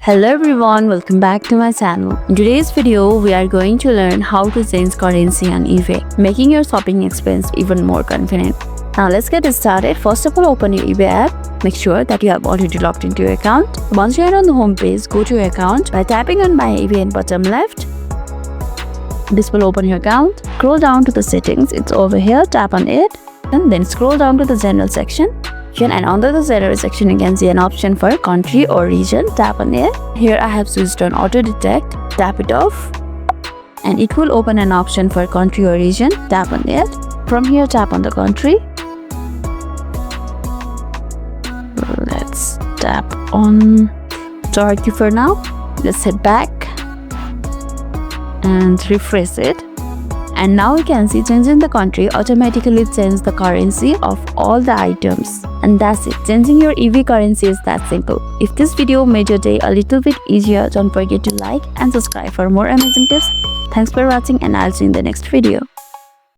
Hello everyone, welcome back to my channel. In today's video, we are going to learn how to change currency on eBay, making your shopping experience even more convenient. Now let's get started. First of all, open your eBay app. Make sure that you have already logged into your account. Once you are on the home page, go to your account by tapping on My eBay in bottom left. This will open your account. Scroll down to the settings, it's over here, tap on it, and then scroll down to the general section. And under the general section, you can see an option for country or region. Tap on it. Here I have switched on auto detect. Tap it off and it will open an option for country or region. Tap on it. From here, tap on the country. Let's tap on Turkey for now. Let's head back and refresh it. And now you can see changing the country automatically change the currency of all the items. And that's it. Changing your eBay currency is that simple. If this video made your day a little bit easier, don't forget to like and subscribe for more amazing tips. Thanks for watching and I'll see you in the next video.